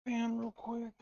fan real quick.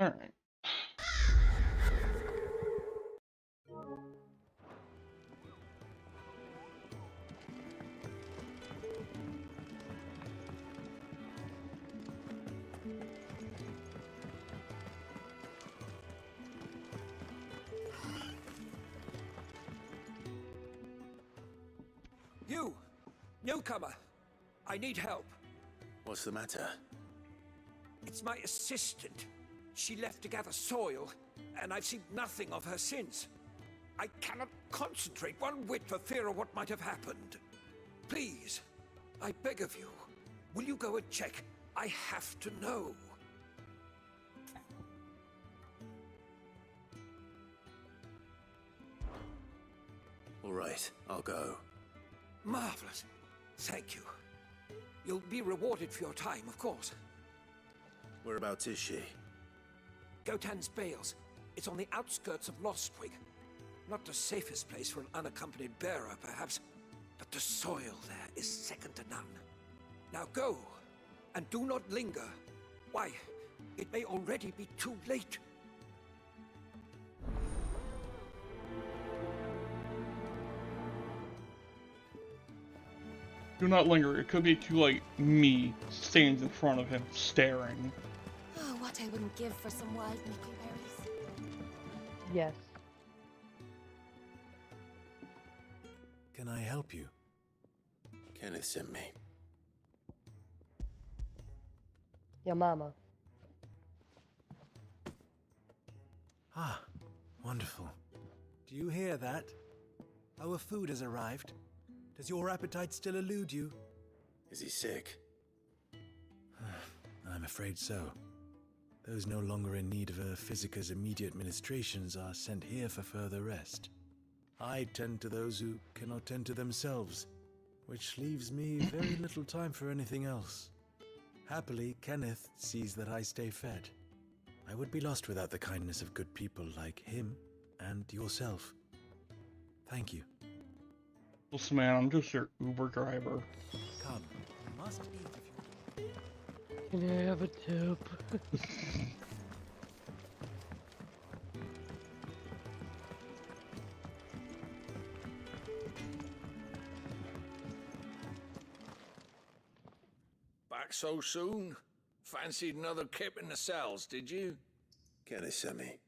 Alright. You! Newcomer! I need help. What's the matter? It's my assistant. She left to gather soil, and I've seen nothing of her since. I cannot concentrate one whit for fear of what might have happened. Please, I beg of you, will you go and check? I have to know. All right, I'll go. Marvelous. Thank you. You'll be rewarded for your time, of course. Whereabouts is she? Gotan's Bales. It's on the outskirts of Lostwing. Not the safest place for an unaccompanied bearer, perhaps, but the soil there is second to none. Now go, and do not linger. Why, it may already be too late. Do not linger. It could be too late. Me stands in front of him, staring. Oh, what I wouldn't give for some wild berries. Yes. Can I help you? Kenneth sent me. Your mama. Ah, wonderful. Do you hear that? Our food has arrived. Does your appetite still elude you? Is he sick? I'm afraid so. Those no longer in need of a Physica's immediate ministrations are sent here for further rest. I tend to those who cannot tend to themselves, which leaves me very little time for anything else. Happily, Kenneth sees that I stay fed. I would be lost without the kindness of good people like him and yourself. Thank you. Listen, man, I'm just your Uber driver. Come, you must eat if you... Can I have a tip? Back so soon? Fancied another kip in the cells, did you? Kenneth sent me.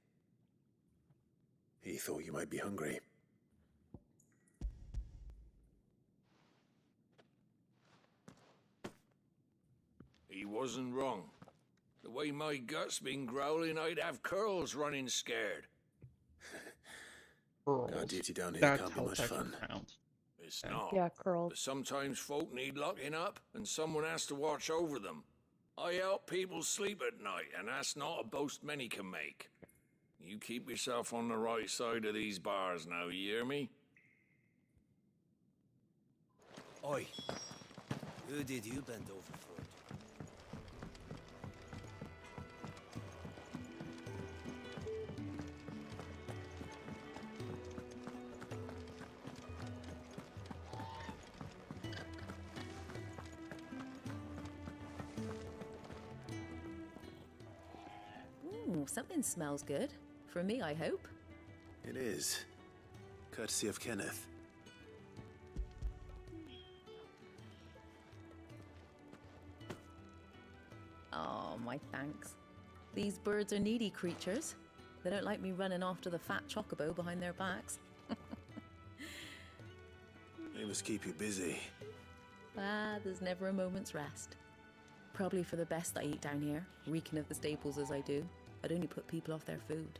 He thought you might be hungry. He wasn't wrong. The way my gut's been growling, I'd have curls running scared. Girls. Our duty down here That's can't be how much that fun. counts. It's Okay. not. Yeah, curls. But sometimes folk need locking up, and someone has to watch over them. I help people sleep at night, and that's not a boast many can make. You keep yourself on the right side of these bars now, you hear me? Oi. Who did you bend over for? Ooh, something smells good. For me, I hope. It is. Courtesy of Kenneth. Oh, my thanks. These birds are needy creatures. They don't like me running after the fat chocobo behind their backs. They must keep you busy. Ah, there's never a moment's rest. Probably for the best I eat down here, reeking of the staples as I do. I'd only put people off their food.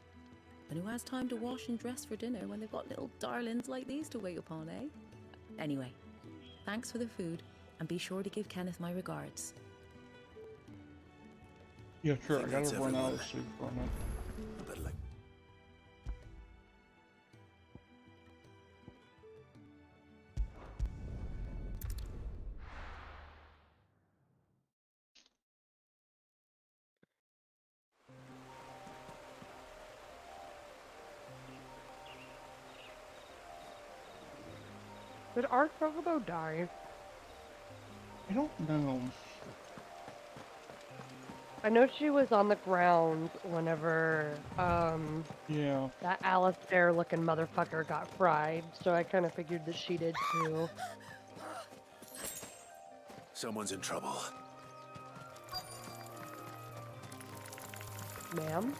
And who has time to wash and dress for dinner when they've got little darlings like these to wait upon, eh? Anyway, thanks for the food, and be sure to give Kenneth my regards. Yeah, sure, I think that's gotta run out everyone. of sleep for a minute. I better, like, Did our chocobo die? I don't know. I know she was on the ground whenever, Yeah. that Alistair looking motherfucker got fried, so I kind of figured that she did too. someone's in trouble. Ma'am?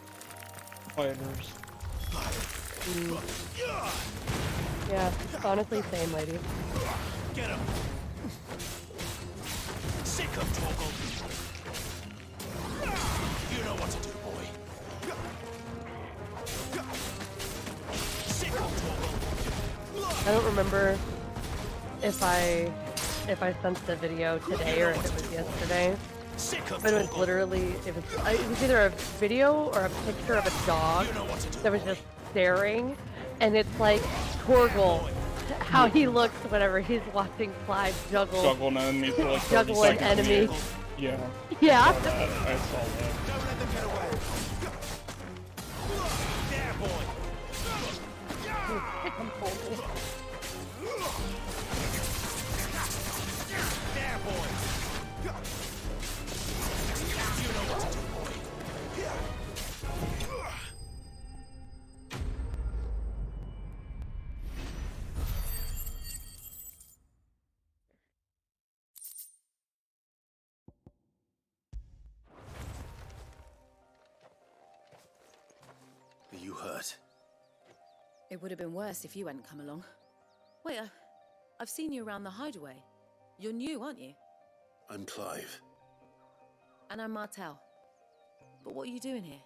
Fighters. Yeah, honestly, same lady. Get him! Sick of Torgal! You know what to do, boy. Sick of Torgal! I don't remember if I sent the video today or if it was yesterday, Sick of but it was Torgal! literally, it was either a video or a picture of a dog You know what to do, that was boy. just staring, and it's like Torgal, how he looks whenever he's watching Clive juggle Juggle an enemy for like 30 juggle an seconds. enemy. Yeah. Yeah. I saw that. Don't let them get away! There, boy! There, boy! You know what to do, boy. Are you hurt? It would have been worse if you hadn't come along. Wait, I've seen you around the hideaway. You're new, aren't you? I'm Clive. And I'm Martel. But what are you doing here?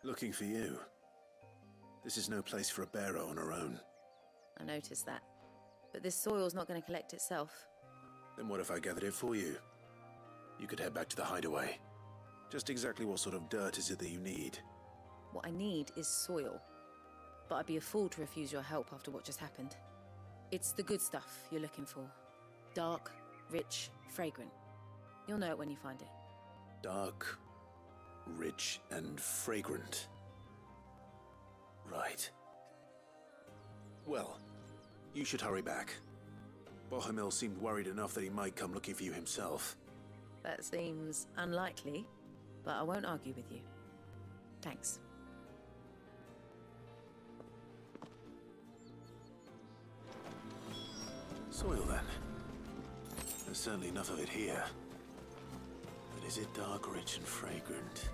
Looking for you. This is no place for a bearer on her own. I noticed that. But this soil's not going to collect itself. Then what if I gathered it for you? You could head back to the hideaway. Just exactly what sort of dirt is it that you need? What I need is soil. But I'd be a fool to refuse your help after what just happened. It's the good stuff you're looking for. Dark, rich, fragrant. You'll know it when you find it. Dark, rich, and fragrant. Right. Well, you should hurry back. Bohemil seemed worried enough that he might come looking for you himself. That seems unlikely, but I won't argue with you. Thanks. Soil, then. There's certainly enough of it here. But is it dark, rich, and fragrant?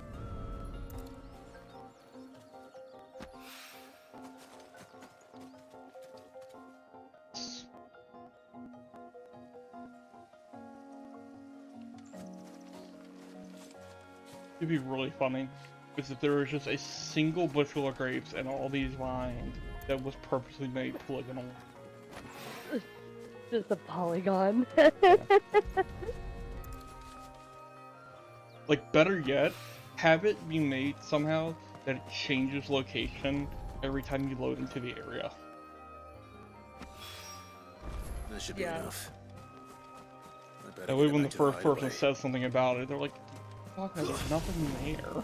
It'd be really funny is if there was just a single bushel of grapes and all these vines that was purposely made polygonal. Just a polygon. Like, better yet, have it be made somehow that it changes location every time you load into the area. That should be enough. I better That way get when the back to first person hideaway. says something about it, they're like, fuck, there's nothing there.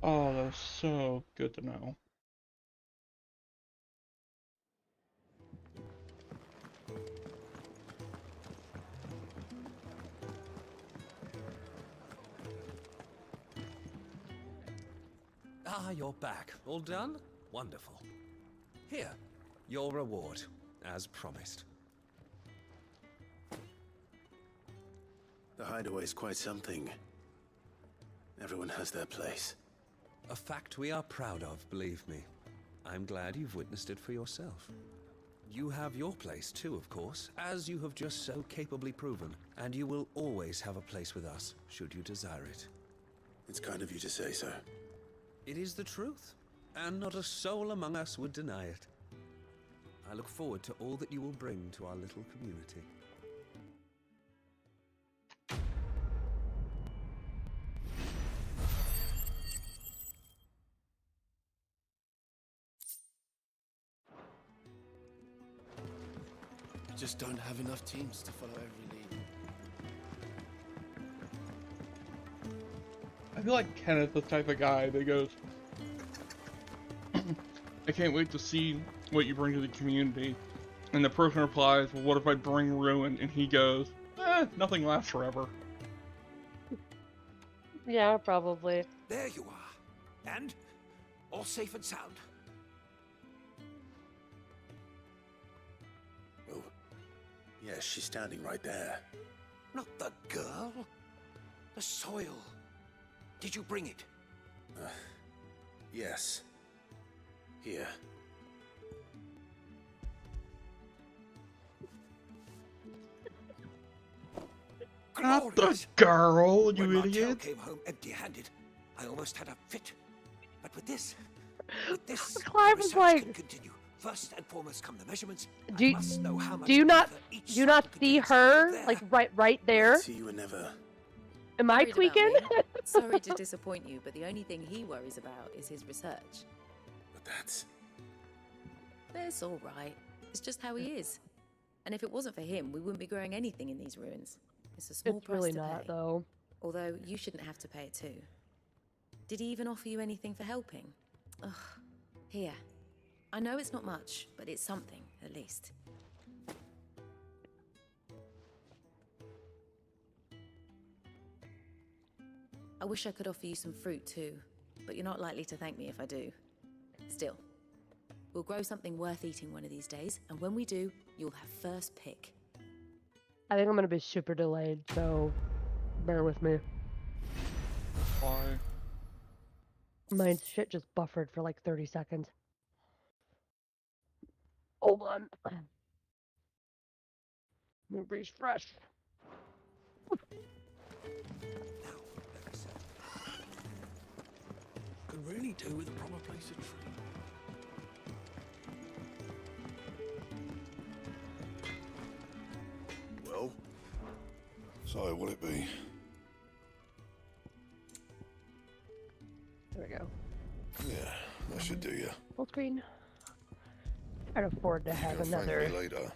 Oh, that's so good to know. Ah, you're back. All done? Wonderful. Here, your reward, as promised. The hideaway is quite something. Everyone has their place. A fact we are proud of, believe me. I'm glad you've witnessed it for yourself. You have your place too, of course, as you have just so capably proven, and you will always have a place with us, should you desire it. It's kind of you to say so. It is the truth, and not a soul among us would deny it. I look forward to all that you will bring to our little community. We just don't have enough teams to follow every lead. I feel like Kenneth, the type of guy that goes, I can't wait to see what you bring to the community. And the person replies, well, what if I bring ruin? And he goes, nothing lasts forever. Yeah, probably. There you are. And all safe and sound. Oh, yes, she's standing right there. Not the girl. The soil. Did you bring it? Yes. Here. Not the Glorious. girl, you When Martel idiot. came home empty-handed, I almost had a fit. But with this, Clive was research like, can continue. First and foremost come the measurements. Do I you- must know how much do you not for each do you not sample see contains. her There. like right there? See, you were never. Am I Worried about tweaking? me? Sorry to disappoint you, but the only thing he worries about is his research. But that's. That's all right. It's just how he is. And if it wasn't for him, we wouldn't be growing anything in these ruins. It's a small It's price really to not pay. though. Although you shouldn't have to pay it too. Did he even offer you anything for helping? Ugh. Here. I know it's not much, but it's something, at least. I wish I could offer you some fruit too, but you're not likely to thank me if I do. Still, we'll grow something worth eating one of these days, and when we do, you'll have first pick. I think I'm gonna be super delayed, so bear with me. Why? My shit just buffered for like 30 seconds. Hold on. Let me refresh. Now, like I said, Could really do with a proper place to train. Well, So, will it be? There we go. Yeah, that should do you. Full screen. I'd afford to have You'll thank me another later.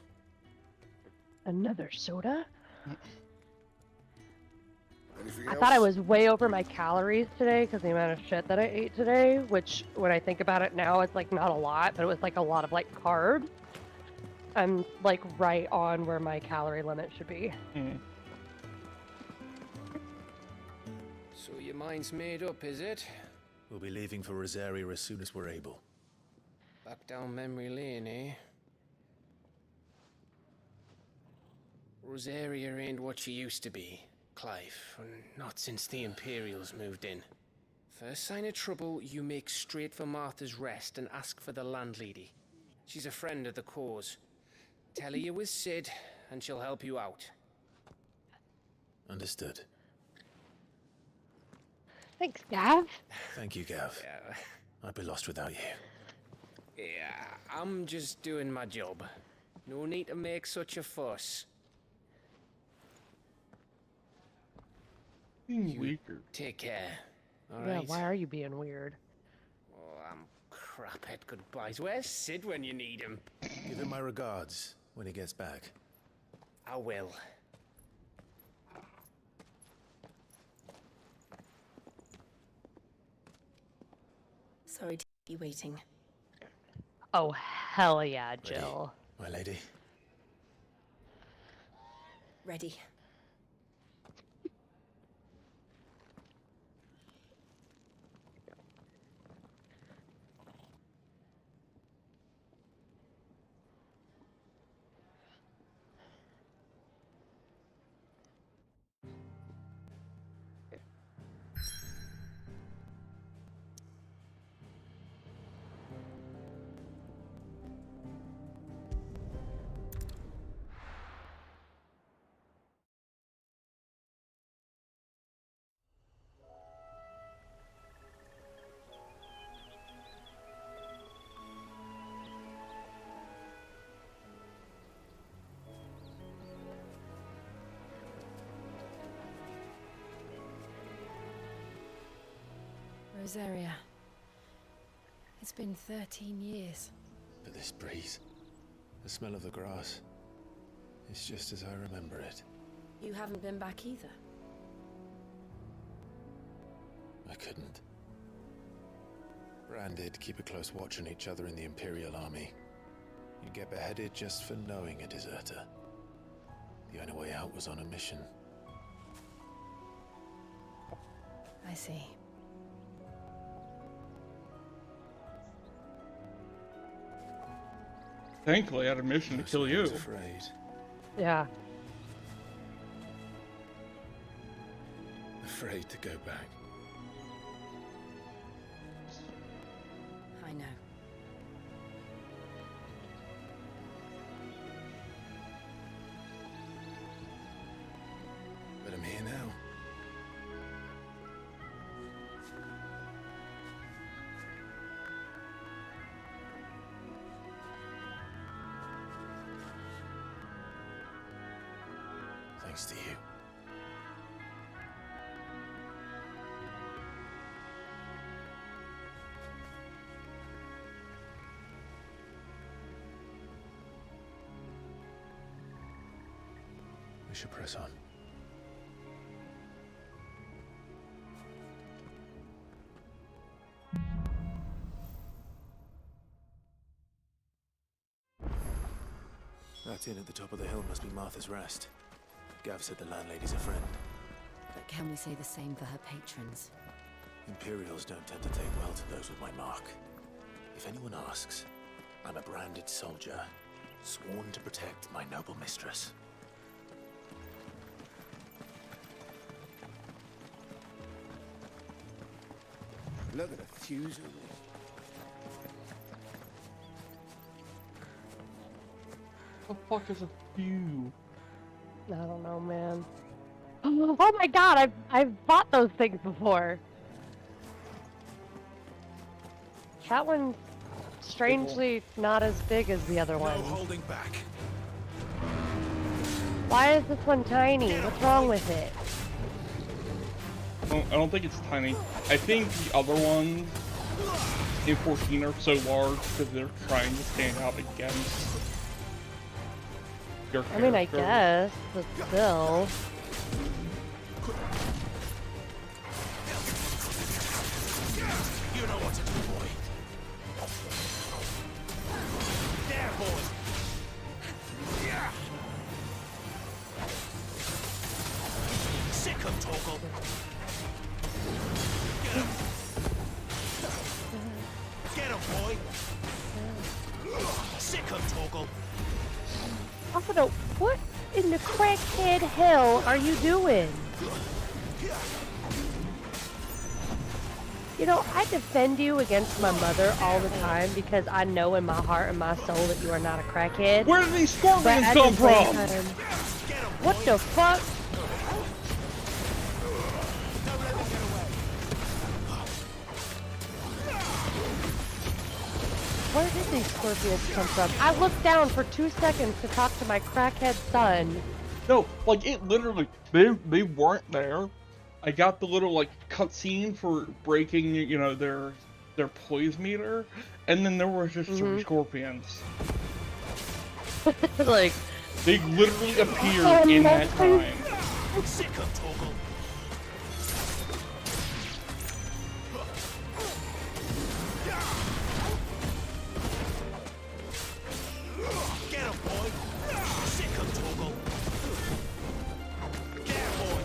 soda. Anything I else? thought I was way over my calories today because the amount of shit that I ate today, which when I think about it now, it's like not a lot, but it was like a lot of like carbs. I'm like right on where my calorie limit should be. So your mind's made up, is it? we'll be leaving for Rosaria as soon as we're able. Back down memory lane, eh? Rosaria ain't what she used to be, Clive, and not since the Imperials moved in. First sign of trouble, you make straight for Martha's Rest and ask for the landlady. She's a friend of the cause. Tell her you're with Sid, and she'll help you out. Understood. Thanks, Gav. Thank you, Gav. Yeah. I'd be lost without you. Yeah, I'm just doing my job. No need to make such a fuss. Being weaker. Take care. All Yeah, right. why are you being weird? Oh, I'm crap at goodbyes. Where's Sid when you need him? Give him my regards when he gets back. I will. Sorry to keep you waiting. Oh, hell yeah, Jill. My lady. Ready. Rosaria. It's been 13 years. But this breeze, the smell of the grass, it's just as I remember it. You haven't been back either. I couldn't. Branded, keep a close watch on each other in the Imperial Army. You'd get beheaded just for knowing a deserter. The only way out was on a mission. I see. Thankfully, I had a mission to kill you. Afraid. Yeah. Afraid to go back. I know. But I'm here now. Thanks to you. We should press on. That inn at the top of the hill must be Martha's Rest. Gav said the landlady's a friend. But can we say the same for her patrons? Imperials don't tend to take well to those with my mark. If anyone asks, I'm a branded soldier, sworn to protect my noble mistress. Look at the fuse on this. What the fuck is a few? I don't know, man. Oh my god, I've bought those things before. That one's strangely not as big as the other one. No holding back. Why is this one tiny? What's wrong with it? I don't think it's tiny. I think the other ones in 14 are so large because they're trying to stand out against your I mean, I character. guess, but still. You know what to do, boy. There, boy. Sick of Torgal. Get him, boy. Sick of Torgal. Also, what in the crackhead hell are you doing? You know, I defend you against my mother all the time because I know in my heart and my soul that you are not a crackhead. Where did these scorpions But at come the same from? time- What the fuck? Where did these scorpions come from? I looked down for 2 seconds to talk to my crackhead son. No, like it literally, they weren't there. I got the little like cutscene for breaking, you know, their poise meter, and then there were just 3 scorpions. Like they literally appeared in that time. Get him, boy! Sick him, Torgal! There, boy!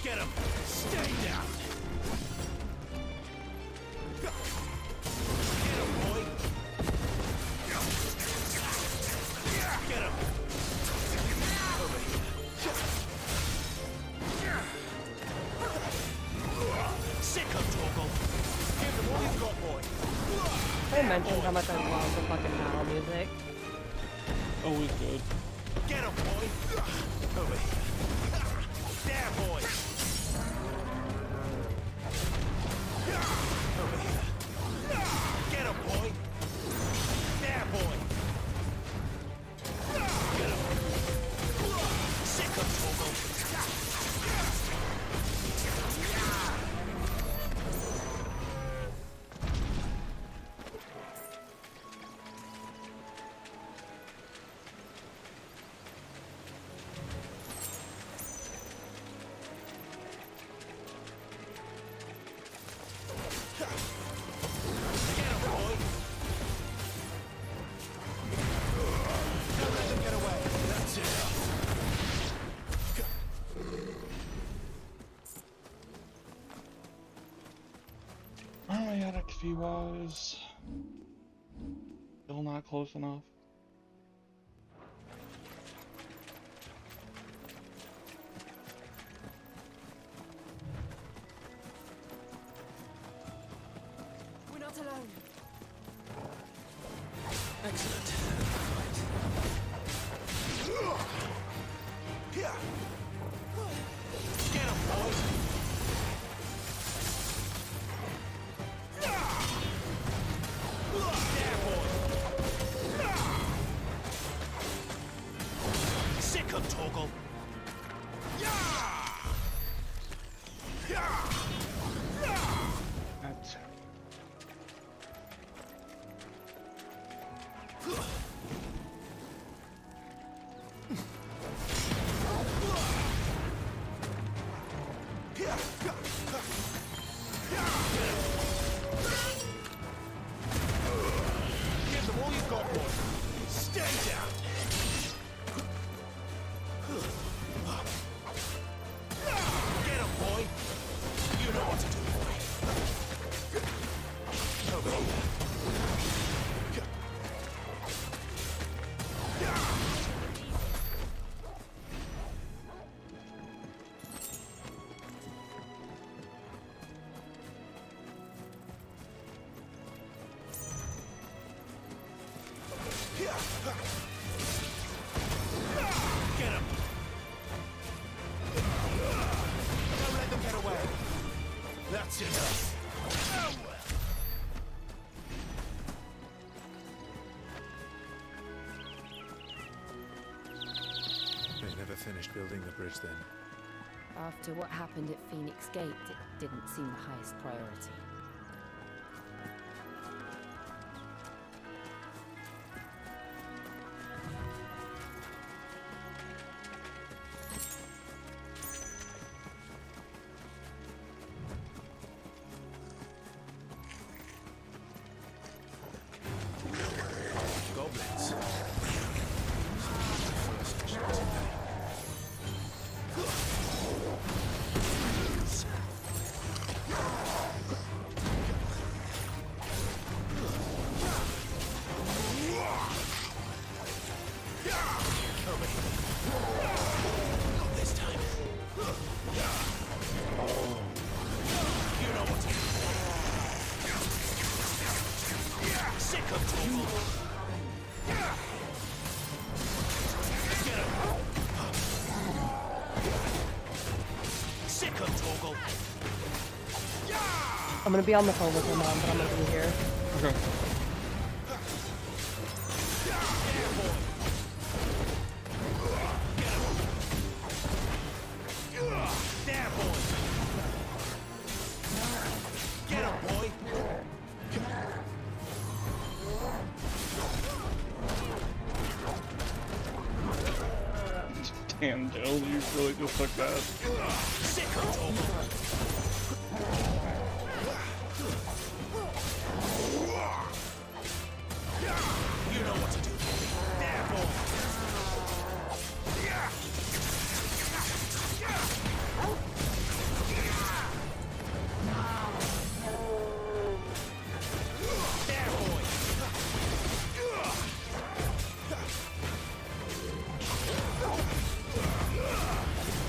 Get him! Stay down! Get him, boy! Get him! Over here. Sick him, Torgal! Give him all you've got, boy! I mentioned how much I love the fucking battle music. Always good. Get him, boy! Over here. There, boy! Over here. Get him, boy! There, boy! Get him! Sick him, Torgal! Alright, at XP wise, still not close enough. We're not alone. Excellent. Here. Get him, boy. There, boy. Sick him, Torgal. That's Give them all you've got, boy. Stay down. Get him, boy. You know what to do, boy. Over here. Get him! Don't let them get away. That's enough. They never finished building the bridge then. After what happened at Phoenix Gate, it didn't seem the highest priority. Goblins. I'm gonna be on the phone with my mom, but I'm gonna be here. Okay. Get him, boy! Damn, Jill, you really just took that. You know what to do. There, boy!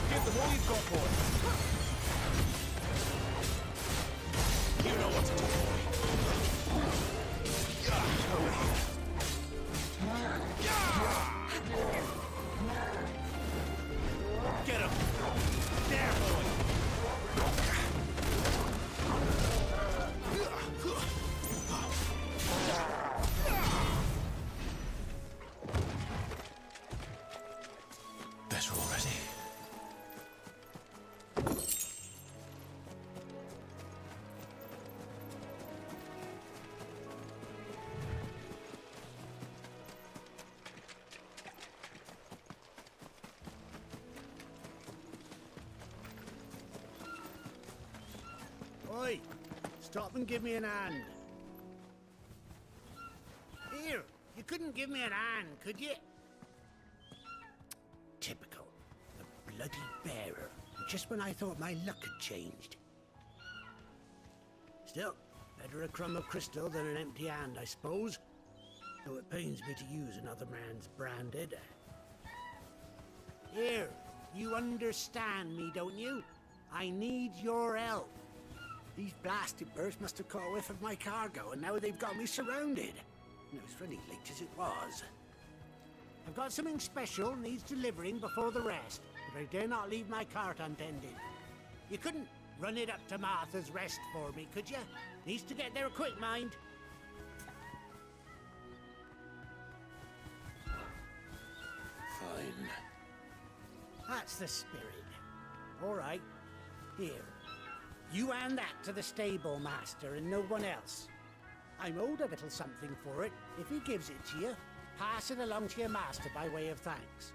Give them all you've got, boy. You know what to do, boy. Get him! There, boy! Better already. Oi! Stop and give me an hand. Here, you couldn't give me an hand, could you? Typical. A bloody bearer. Just when I thought my luck had changed. Still, better a crumb of crystal than an empty hand, I suppose. Though it pains me to use another man's branded. Here, you understand me, don't you? I need your help. These blasted birds must have caught a whiff of my cargo, and now they've got me surrounded. And it was really late as it was. I've got something special needs delivering before the rest, but I dare not leave my cart untended. You couldn't run it up to Martha's Rest for me, could you? Needs to get there quick, mind. Fine. That's the spirit. All right. Here. You hand that to the stable master and no one else. I'm owed a little something for it. If he gives it to you, pass it along to your master by way of thanks.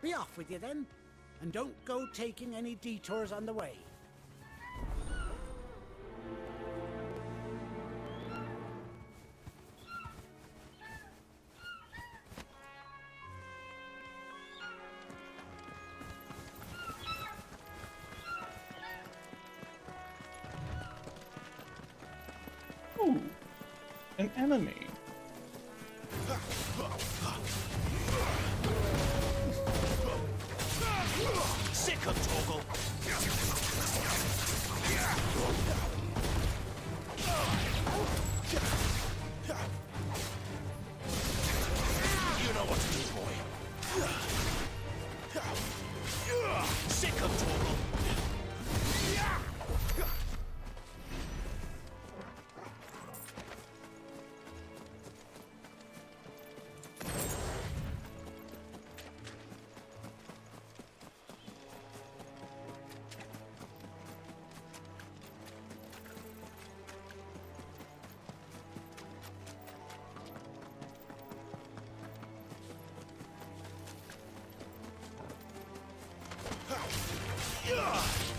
Be off with you then, and don't go taking any detours on the way. Ooh, an enemy. Sick of Torgal! You know what to do, boy. Sick of Torgal!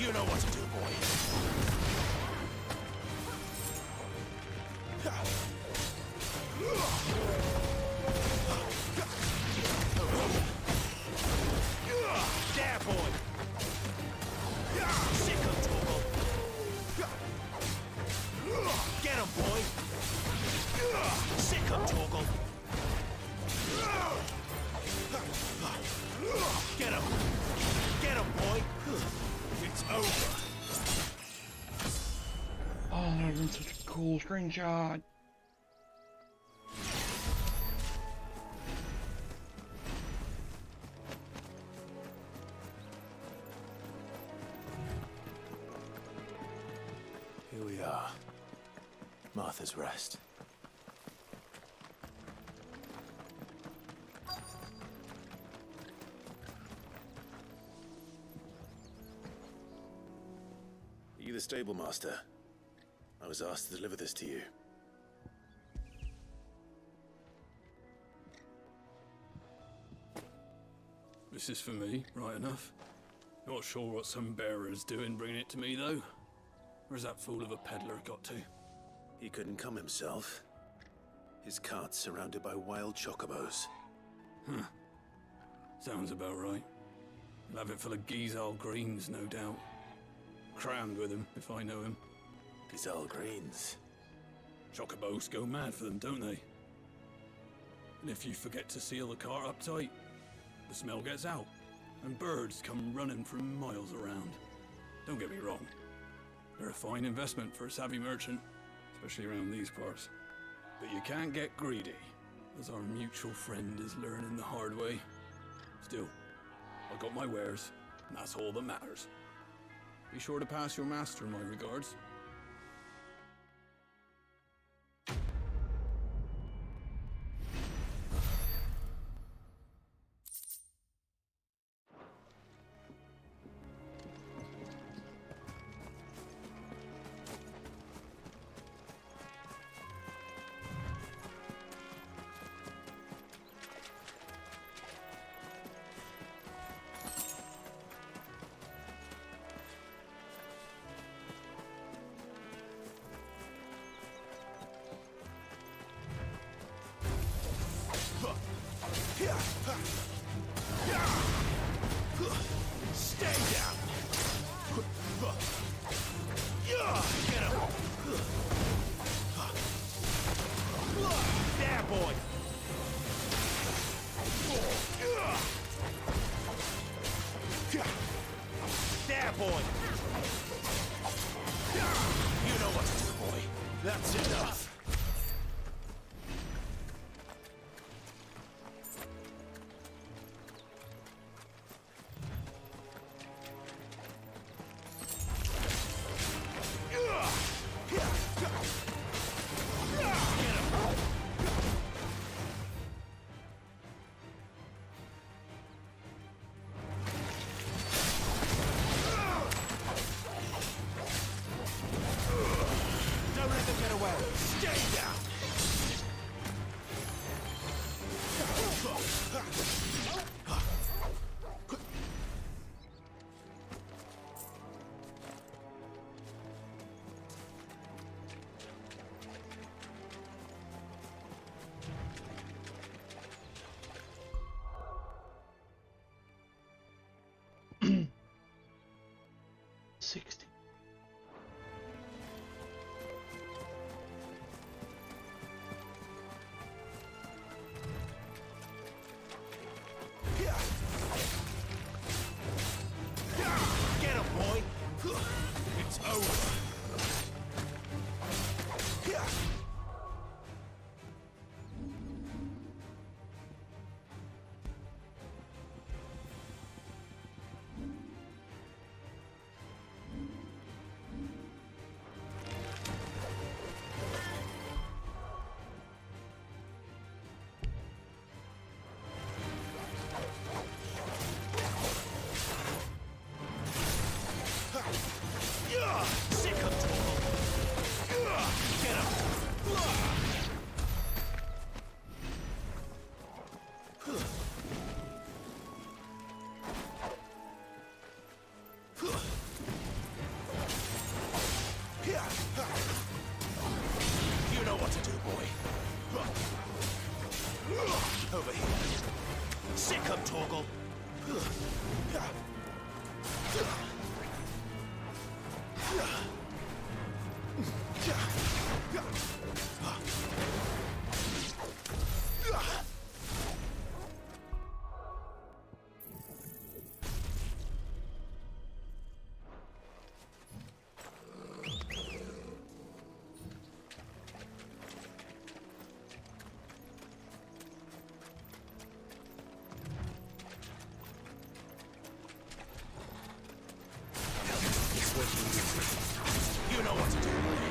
You know what to do, boy. There, boy. Sick of Torgal. Get him, boy. Sick of Torgal. Get him. Get him, boy. It's over. Oh, that would have been such a cool screenshot. Here we are. Martha's Rest. Are you the stable master? I was asked to deliver this to you. This is for me, right enough. Not sure what some bearer's doing bringing it to me, though. Where's that fool of a peddler got to? He couldn't come himself. His cart's surrounded by wild chocobos. Huh. Sounds about right. He'll have it full of Gizal greens, no doubt. Crammed with him, if I know him. Gizal greens? Chocobos go mad for them, don't they? And if you forget to seal the cart up tight, the smell gets out, and birds come running from miles around. Don't get me wrong. They're a fine investment for a savvy merchant, especially around these parts. But you can't get greedy, as our mutual friend is learning the hard way. Still, I got my wares, and that's all that matters. Be sure to pass your master my regards. Stay down! Get him! There, boy! There, boy! You know what to do, boy. That's enough. Don't let them get away. Stay down. Get him, boy. It's over. Sick of trouble. Get him. You know what to do, boy. Over here. Sick of Torgal. You know what to do.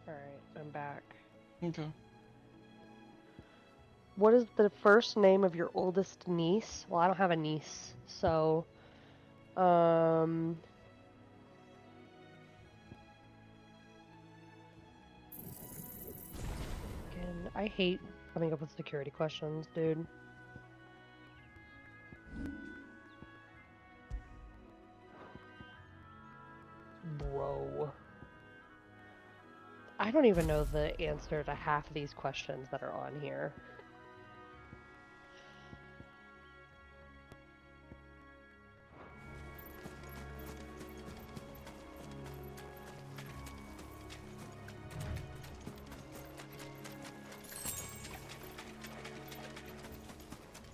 Alright, I'm back. Okay. What is the first name of your oldest niece? Well, I don't have a niece, so... And I hate coming up with security questions, dude. Bro. I don't even know the answer to half of these questions that are on here.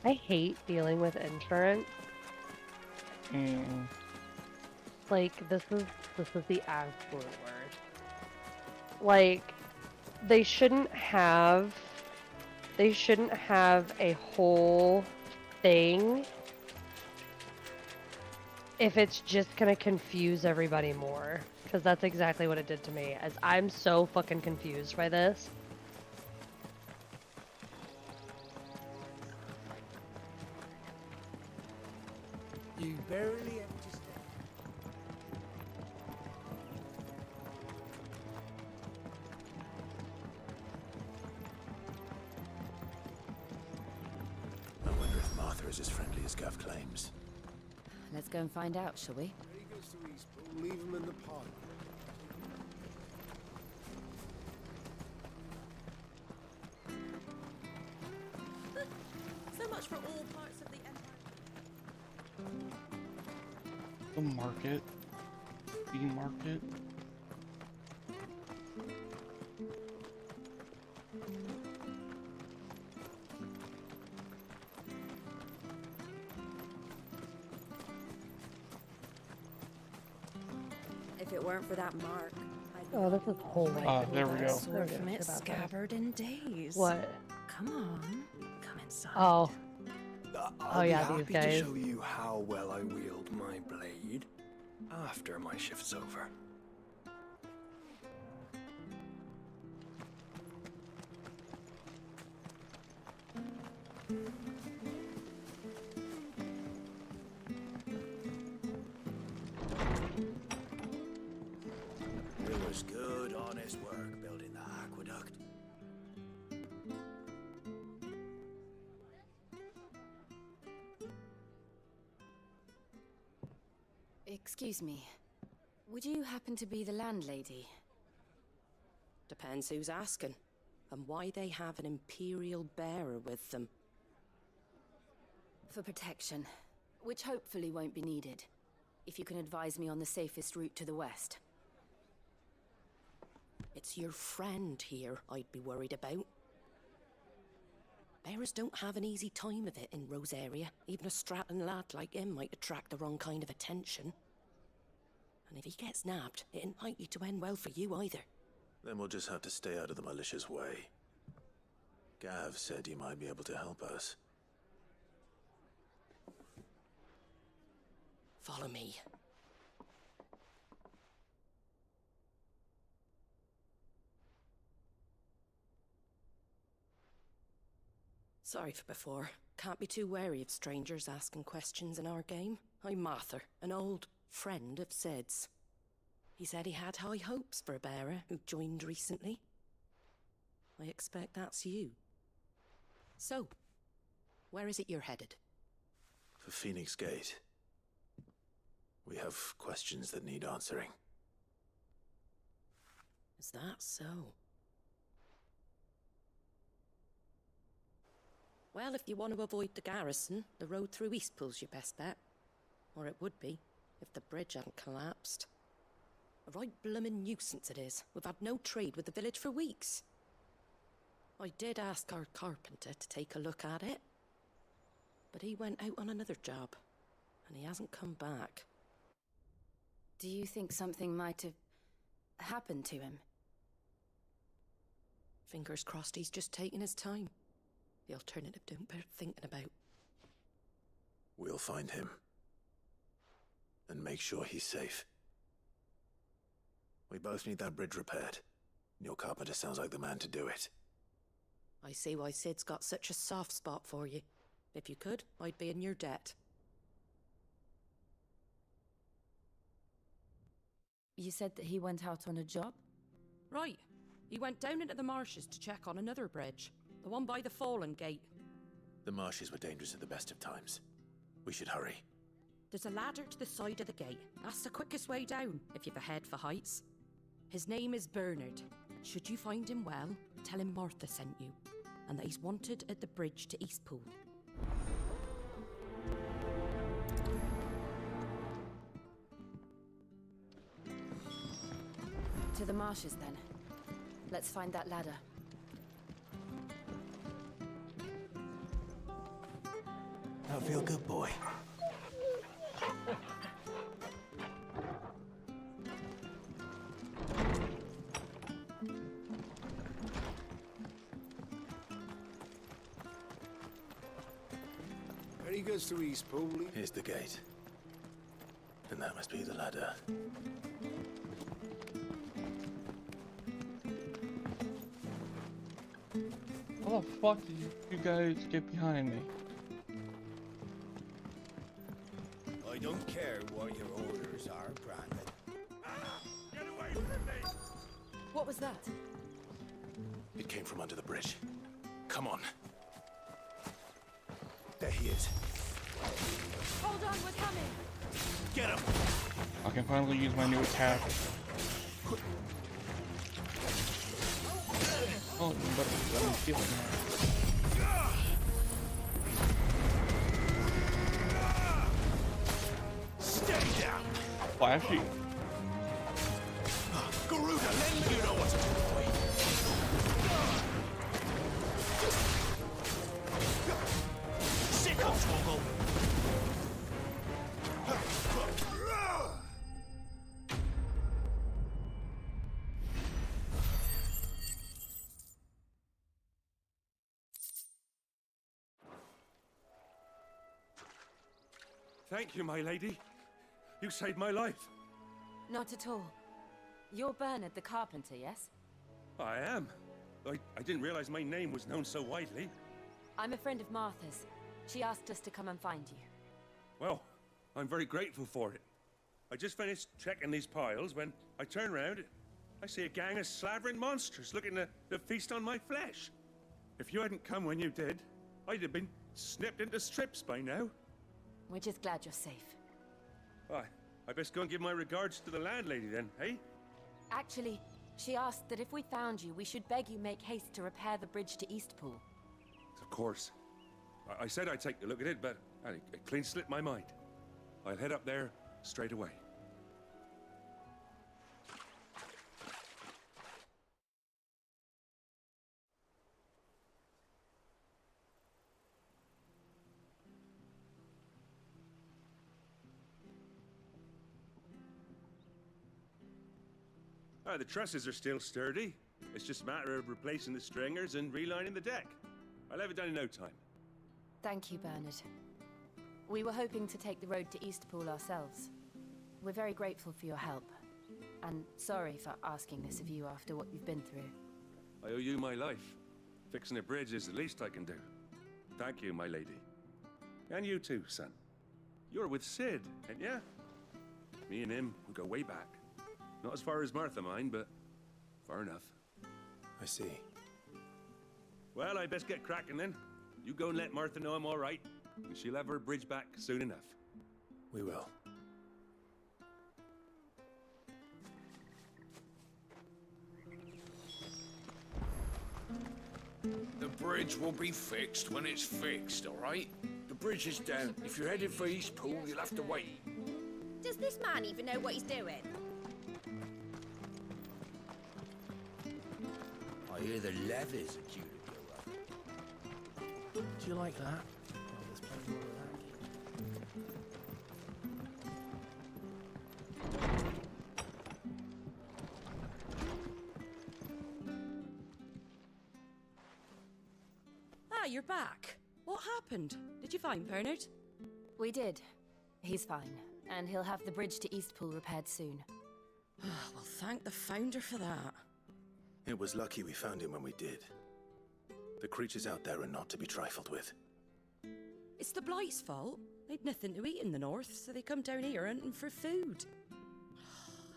I hate dealing with insurance. Like, this is the absolute worst. Like, they shouldn't have a whole thing if it's just gonna confuse everybody more. Because that's exactly what it did to me, as I'm so fucking confused by this. You barely empty step. I wonder if Martha is as friendly as Gav claims. Let's go and find out, shall we? Ready goes to Eastbourne, leave him in the pod. So much for all parts of the empire. The market. The market. If it weren't for that mark, Oh, this is whole life. There we go. sword from its scabbard in days. What? Come on, come inside. Oh. I'll yeah, be these happy guys. to show you how well I wield my blade after my shift's over. It was good, honest work building the aqueduct. Excuse me. Would you happen to be the landlady? Depends who's asking, and why they have an Imperial bearer with them. For protection, which hopefully won't be needed. If you can advise me on the safest route to the west. It's your friend here I'd be worried about. Bearers don't have an easy time of it in Rosaria. Even a Stratton lad like him might attract the wrong kind of attention. And if he gets nabbed, it ain't likely to end well for you either. Then we'll just have to stay out of the malicious way. Gav said he might be able to help us. Follow me. Sorry for before. Can't be too wary of strangers asking questions in our game. I'm Martha, an old friend of Sid's. He said he had high hopes for a bearer who joined recently. I expect that's you. So, where is it you're headed? For Phoenix Gate. We have questions that need answering. Is that so? Well, if you want to avoid the garrison, the road through Eastpool's your best bet. Or it would be, if the bridge hadn't collapsed. A right bloomin' nuisance it is. We've had no trade with the village for weeks. I did ask our carpenter to take a look at it. But he went out on another job, and he hasn't come back. Do you think something might have happened to him? Fingers crossed he's just taking his time. The alternative don't bear thinking about. We'll find him. And make sure he's safe. We both need that bridge repaired. Your carpenter sounds like the man to do it. I see why Sid's got such a soft spot for you. If you could, I'd be in your debt. You said that he went out on a job? Right. He went down into the marshes to check on another bridge. The one by the Fallen Gate. The marshes were dangerous at the best of times. We should hurry. There's a ladder to the side of the gate. That's the quickest way down, if you've a head for heights. His name is Bernard. Should you find him well, tell him Martha sent you, and that he's wanted at the bridge to Eastpool. To the marshes, then. Let's find that ladder. I feel good, boy. Very good to Eastpool. Here's the gate. And that must be the ladder. How the fuck did you guys get behind me? I don't care what your orders are, Brandon. Get away from me! What was that? It came from under the bridge. Come on. There he is. Hold on, we're coming! Get him! I can finally use my new attack. Oh, but let me feel it now. Stay down! Flashy. Garuda, let me know what to do, boy. Sickle, Toggle! Thank you, my lady. You saved my life. Not at all. You're Bernard the carpenter, yes? I am. I didn't realize my name was known so widely. I'm a friend of Martha's. She asked us to come and find you. Well, I'm very grateful for it. I just finished checking these piles when I turn around. I see a gang of slavering monsters looking to feast on my flesh. If you hadn't come when you did, I'd have been snipped into strips by now. We're just glad you're safe. I best go and give my regards to the landlady then, eh? Actually, she asked that if we found you, we should beg you make haste to repair the bridge to Eastpool. Of course. I said I'd take a look at it, but it clean slipped my mind. I'll head up there straight away. The trusses are still sturdy. It's just a matter of replacing the stringers and relining the deck. I'll have it done in no time. Thank you, Bernard. We were hoping to take the road to Eastpool ourselves. We're very grateful for your help. And sorry for asking this of you after what you've been through. I owe you my life. Fixing a bridge is the least I can do. Thank you, my lady. And you too, son. You're with Sid, ain't ya? Me and him, we go way back. Not as far as Martha, mind, but far enough. I see. Well, I best get cracking then. You go and let Martha know I'm all right, and she'll have her bridge back soon enough. We will. The bridge will be fixed when it's fixed, all right? The bridge is down. If you're headed for Eastpool, you'll have to wait. Does this man even know what he's doing? I hear the levies are due to go up. Do you like that? Oh, there's plenty more of that. Ah, you're back. What happened? Did you find Bernard? We did. He's fine, and he'll have the bridge to Eastpool repaired soon. Well, thank the Founder for that. It was lucky we found him when we did. The creatures out there are not to be trifled with. It's the Blight's fault. They'd nothing to eat in the north, so they come down here hunting for food.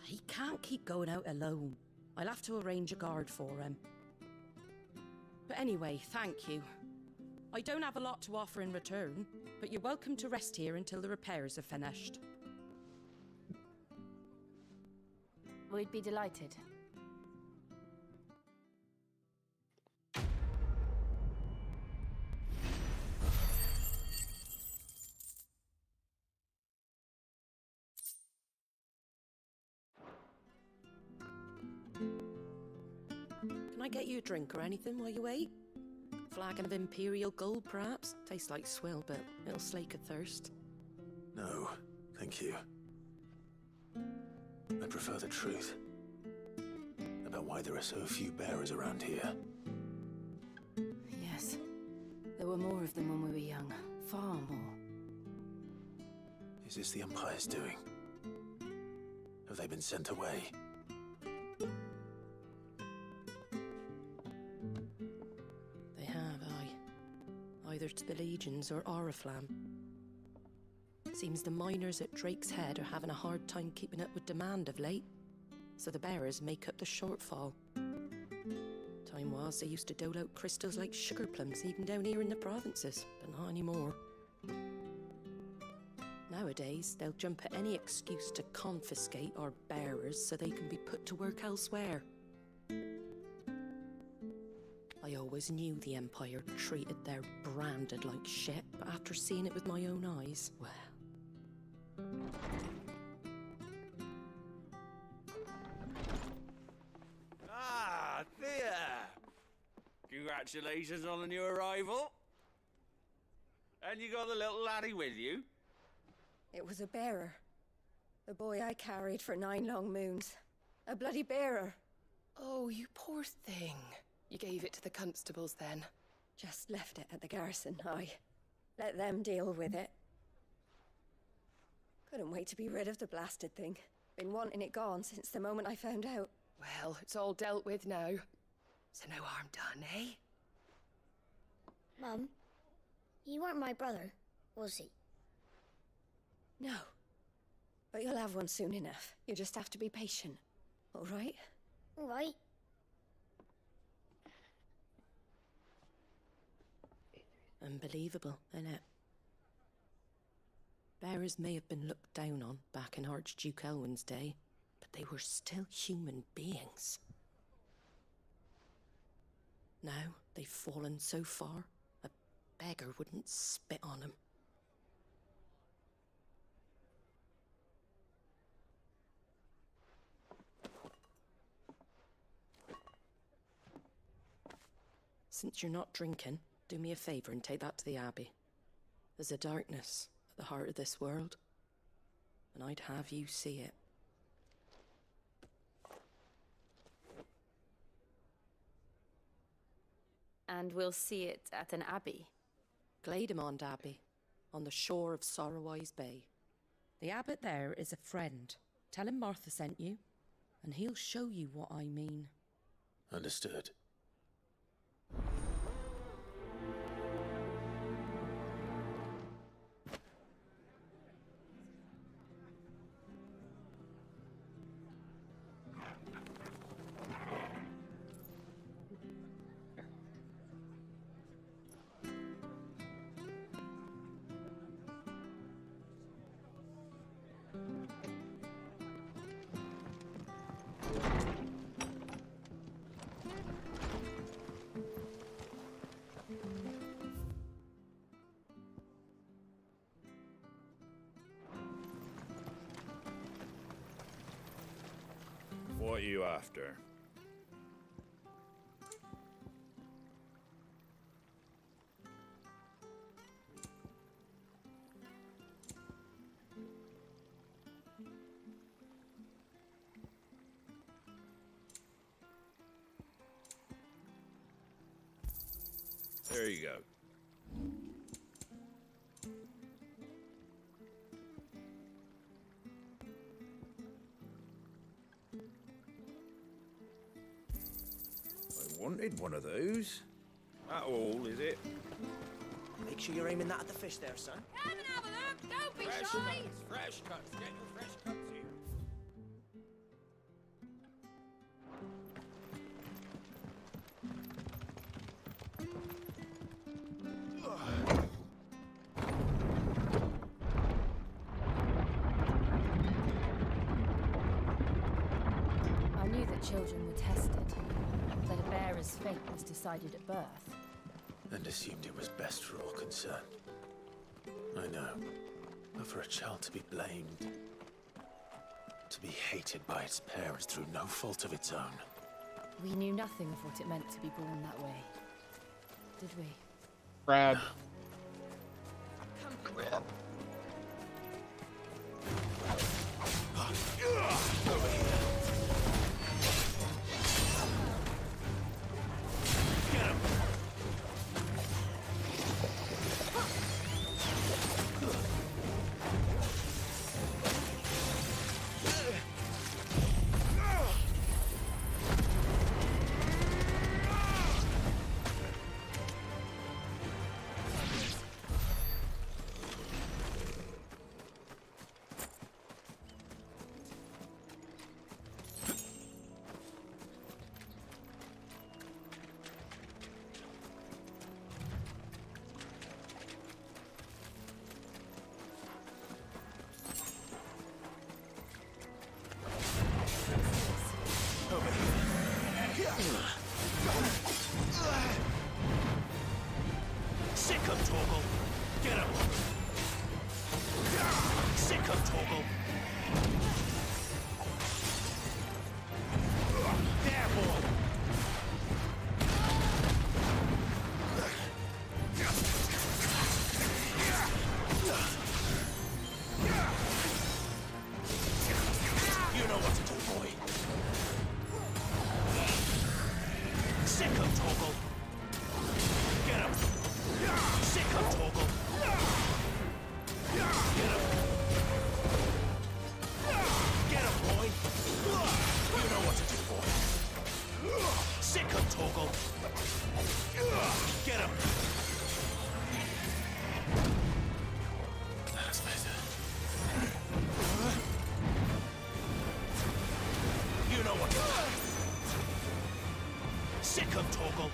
He can't keep going out alone. I'll have to arrange a guard for him. But anyway, thank you. I don't have a lot to offer in return, but you're welcome to rest here until the repairs are finished. We'd be delighted. Can I get you a drink or anything while you wait? Flagon of Imperial Gold, perhaps? Tastes like swill, but it'll slake a thirst. No, thank you. I prefer the truth. About why there are so few bearers around here. Yes. There were more of them when we were young. Far more. Is this the Empire's doing? Have they been sent away? They have, aye. Either to the Legions or Oriflamme. Seems the miners at Drake's Head are having a hard time keeping up with demand of late, so the bearers make up the shortfall. Time was they used to dole out crystals like sugar plums even down here in the provinces, but not anymore. Nowadays, they'll jump at any excuse to confiscate our bearers so they can be put to work elsewhere. I always knew the Empire treated their branded like shit, but after seeing it with my own eyes, well... Ah, Thea! Congratulations on the new arrival. And you got the little laddie with you? It was a bearer. The boy I carried for 9 long moons. A bloody bearer. Oh, you poor thing. You gave it to the constables then? Just left it at the garrison, aye. Let them deal with it. Couldn't wait to be rid of the blasted thing. Been wanting it gone since the moment I found out. Well, it's all dealt with now. So no harm done, eh? Mum, he weren't my brother, was he? No. But you'll have one soon enough. You just have to be patient. All right? All right. Unbelievable, innit? Bearers may have been looked down on back in Archduke Elwin's day, but they were still human beings. Now they've fallen so far, a beggar wouldn't spit on them. Since you're not drinking, do me a favor and take that to the Abbey. There's a darkness at the heart of this world, and I'd have you see it. And we'll see it at an abbey. Glademond Abbey. on the shore of Sorrowwise Bay. The abbot there is a friend. Tell him Martha sent you, and he'll show you what I mean. Understood. What are you after? There you go. Wanted one of those. That all, is it? Make sure you're aiming that at the fish there, son. Come and have a look, don't be Fresh shy. cuts, fresh cuts. Get your fresh cuts here. I knew that children were tested, that a bearer's fate was decided at birth. And assumed it was best for all concerned. I know. But for a child to be blamed, to be hated by its parents through no fault of its own. We knew nothing of what it meant to be born that way. Did we? Grab. Grab. Sick him, Torgal! Get him! Sick him, Torgal! There, boy! You know what to do, boy. Sick him, Torgal! Get him! Sick him, Torgal! Get him! Get him, boy! You know what to do, boy. Sick him, Torgal! Get him! That's better. You know what to do. Sick him, Torgal!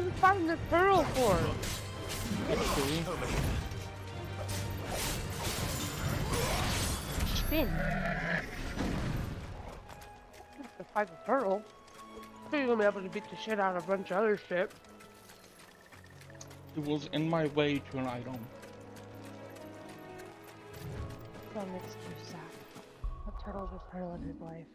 I'm finding the turtle for? Spin. To fight the turtle. You're gonna be able to beat the shit out of a bunch of other shit. It was in my way to an item. That makes you sad. That turtle just trying to live his life.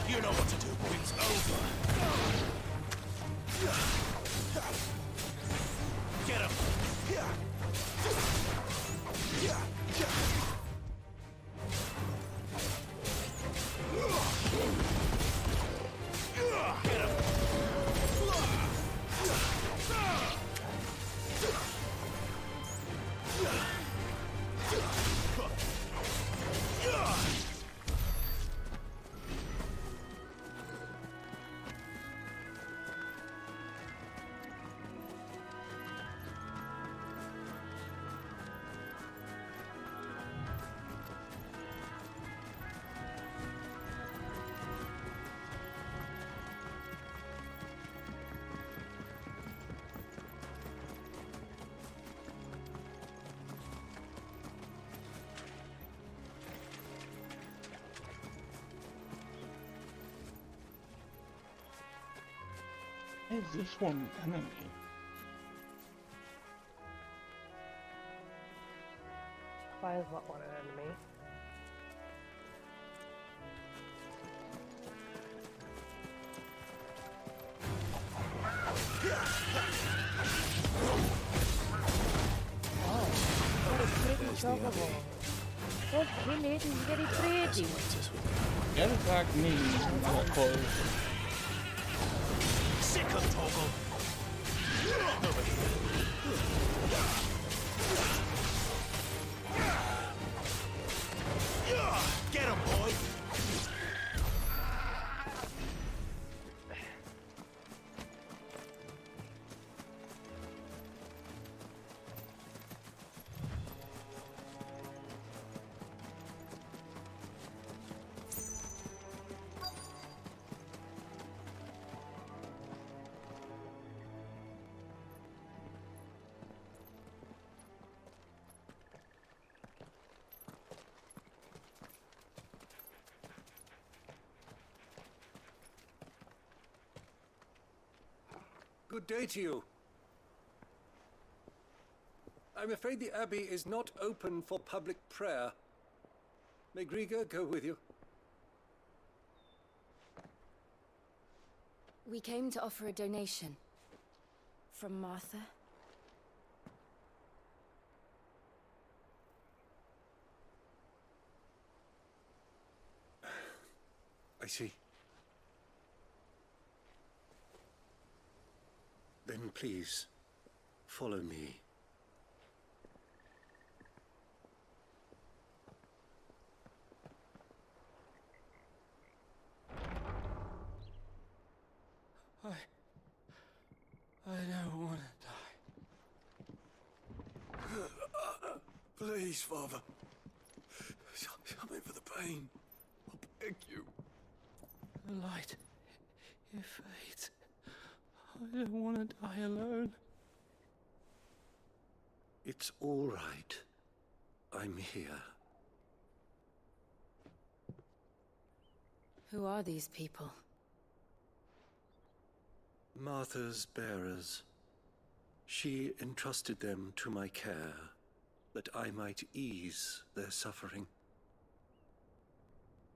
You know what to do. It's over. Get him. Is this one enemy? Why is what one an enemy? Oh, what a pretty chocobo. That's timid and very pretty. Get attack me, not close. Sick of Torgal. Over here. Get him, boy. Good day to you. I'm afraid the Abbey is not open for public prayer. May Griga go with you? We came to offer a donation. From Martha. I see. Then please, follow me. I don't want to die. Please, Father. Something for the pain. I beg you. The light. It fades. I don't want to die alone. It's all right. I'm here. Who are these people? Martha's bearers. She entrusted them to my care. that I might ease their suffering.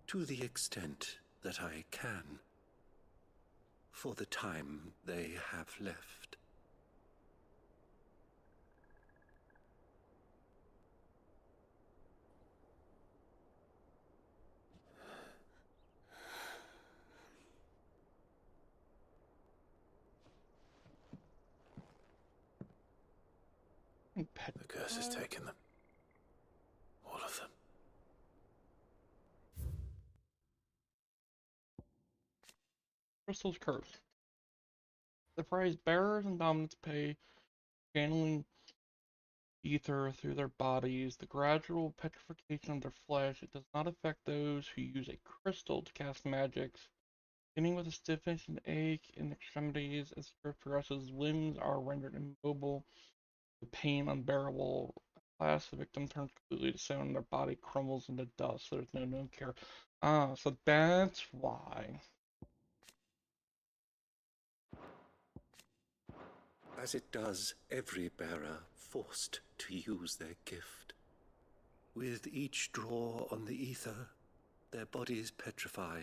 To the extent that I can, for the time they have left. The curse has taken them. All of them. Crystal's Curse. The phrase bearers and dominants pay channeling ether through their bodies, the gradual petrification of their flesh. It does not affect those who use a crystal to cast magics. Beginning with a stiffness and ache in extremities, as the curse progresses, limbs are rendered immobile, the pain unbearable. At last, the victim turns completely to stone and their body crumbles into dust. There's no known cure. Ah, so that's why. As it does every bearer forced to use their gift. With each draw on the ether, their bodies petrify,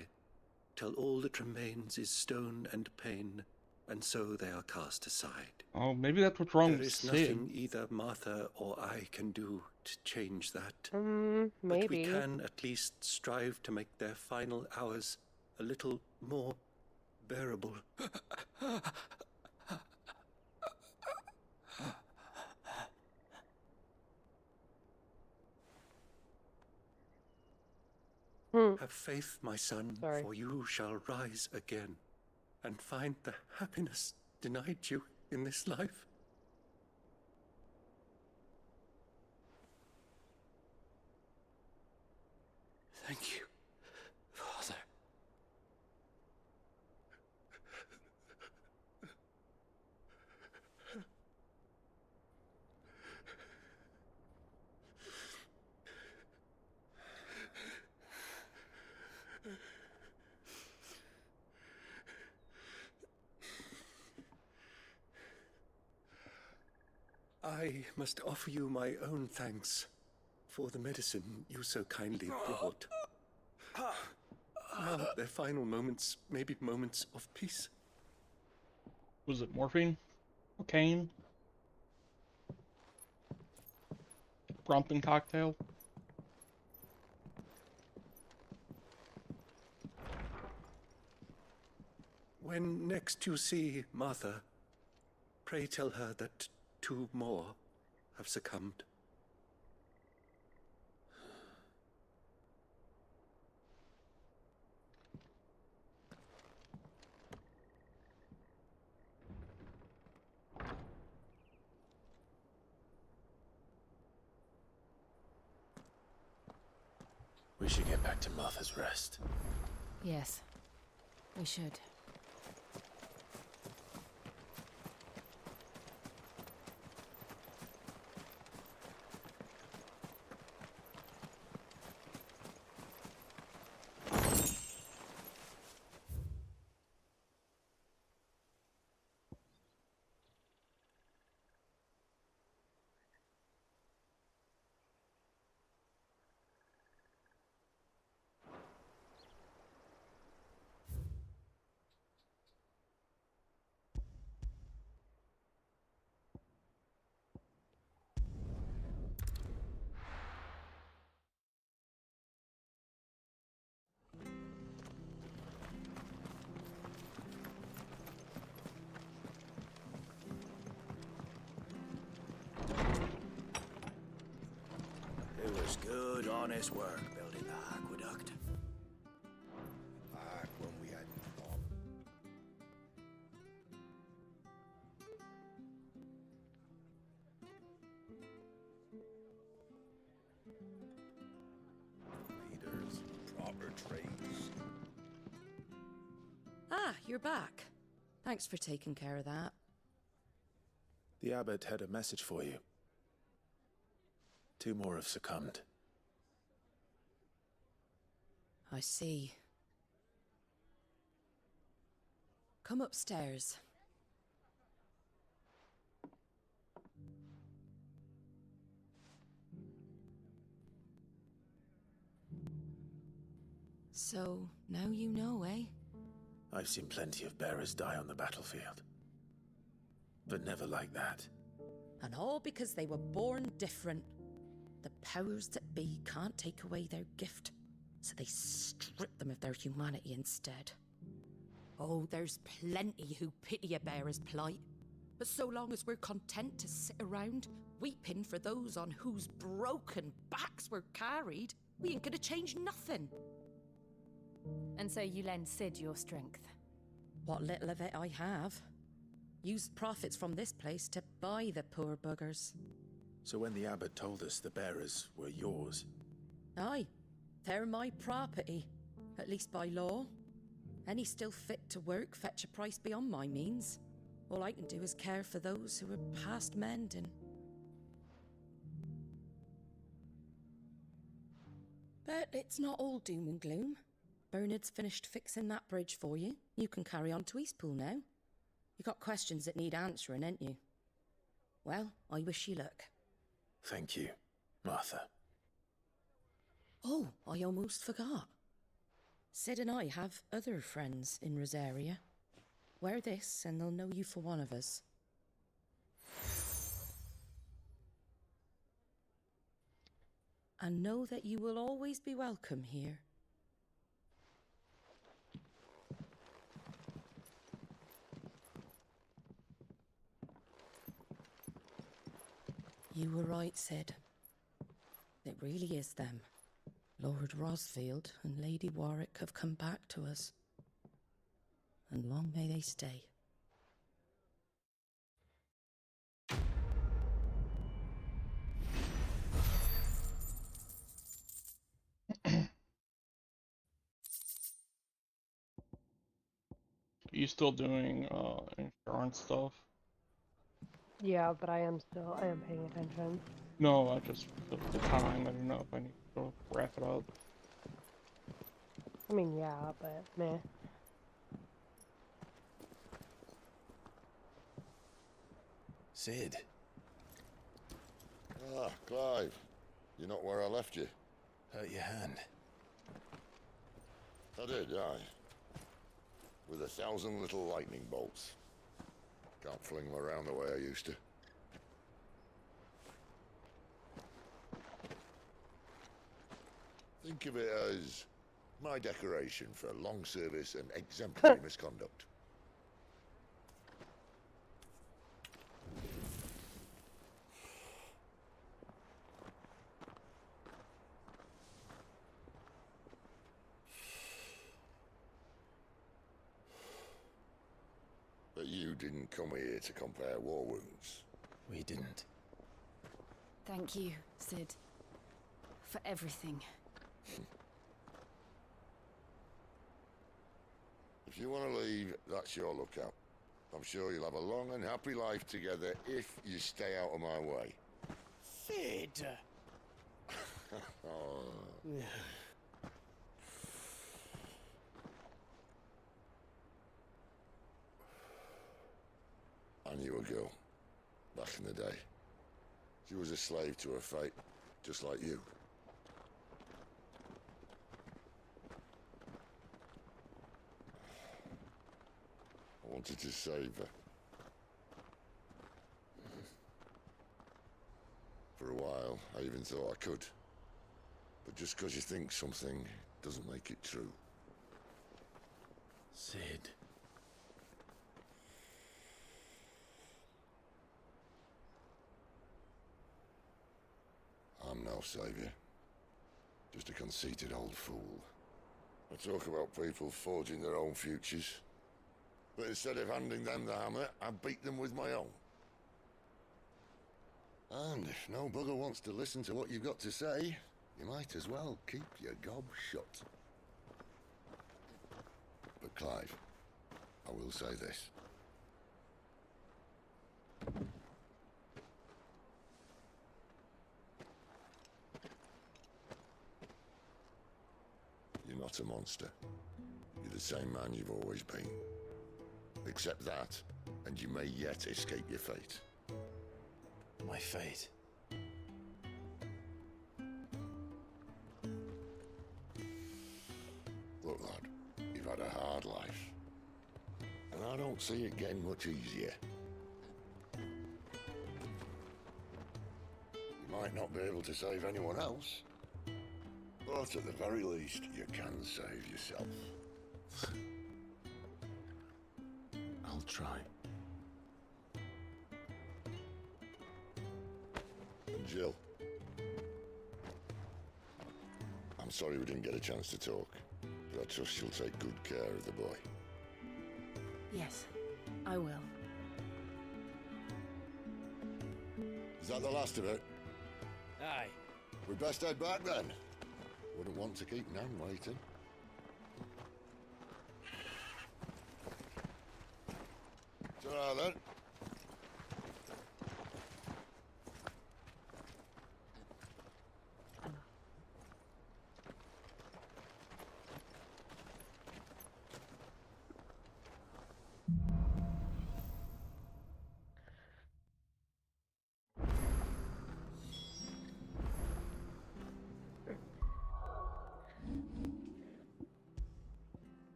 till all that remains is stone and pain, and so they are cast aside. Oh, maybe that's what's wrong There with is Sid. nothing either Martha or I can do to change that. Maybe. But we can at least strive to make their final hours a little more bearable. Have faith, my son, for you shall rise again and find the happiness denied you in this life. Thank you, Father. I must offer you my own thanks for the medicine you so kindly brought. Now their final moments may be moments of peace. Was it morphine? Cocaine? Brompton cocktail? When next you see Martha, pray tell her that 2 more have succumbed. We should get back to Martha's Rest. Yes, we should. It was good, honest work building the aqueduct. Back when we had thought. Leaders, proper trades. Ah, you're back. Thanks for taking care of that. The abbot had a message for you. 2 more have succumbed. I see. Come upstairs. So, now you know, eh? I've seen plenty of bearers die on the battlefield. But never like that. And all because they were born different. The powers that be can't take away their gift, so they strip them of their humanity instead. Oh, there's plenty who pity a bearer's plight. But so long as we're content to sit around, weeping for those on whose broken backs we're carried, we ain't gonna change nothing. And so you lend Cid your strength? What little of it I have. Used profits from this place to buy the poor buggers. So when the abbot told us the bearers were yours... Aye, they're my property, at least by law. Any still fit to work fetch a price beyond my means. All I can do is care for those who are past mending. But it's not all doom and gloom. Bernard's finished fixing that bridge for you. You can carry on to Eastpool now. You got questions that need answering, ain't you? Well, I wish you luck. Thank you, Martha. Oh, I almost forgot. Cid and I have other friends in Rosaria. Wear this and they'll know you for one of us. And know that you will always be welcome here. You were right, Cid. It really is them. Lord Rosfield and Lady Warwick have come back to us. And long may they stay. Are you still doing insurance stuff? Yeah, but I am paying attention. No, I just the time. I don't know if I need to go wrap it up. I mean, yeah, but meh. Cid. Ah, Clive. You're not where I left you. Hurt your hand. I did, aye. With 1,000 little lightning bolts. Can't fling them around the way I used to. Think of it as my decoration for long service and exemplary misconduct. But you didn't come here to compare war wounds. We didn't. Thank you, Cid. For everything. If you want to leave, that's your lookout. I'm sure you'll have a long and happy life together if you stay out of my way. Cid! Oh. I knew a girl, back in the day. She was a slave to her fate, just like you. I wanted to save her. For a while, I even thought I could. But just because you think something doesn't make it true. Cid. I'm no savior. Just a conceited old fool. I talk about people forging their own futures. But instead of handing them the hammer, I beat them with my own. And if no bugger wants to listen to what you've got to say, you might as well keep your gob shut. But Clive, I will say this. You're not a monster. You're the same man you've always been. Accept that, and you may yet escape your fate. My fate? Look, I don't see it getting much easier. You might not be able to save anyone else, but at the very least, you can save yourself. I'll try. Jill. I'm sorry we didn't get a chance to talk, but I trust you'll take good care of the boy. Yes, I will. Is that the last of it? Aye. We best head back then. Wouldn't want to keep Nan waiting. Ta-ra then.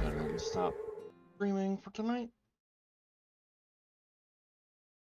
I'm gonna stop streaming for tonight.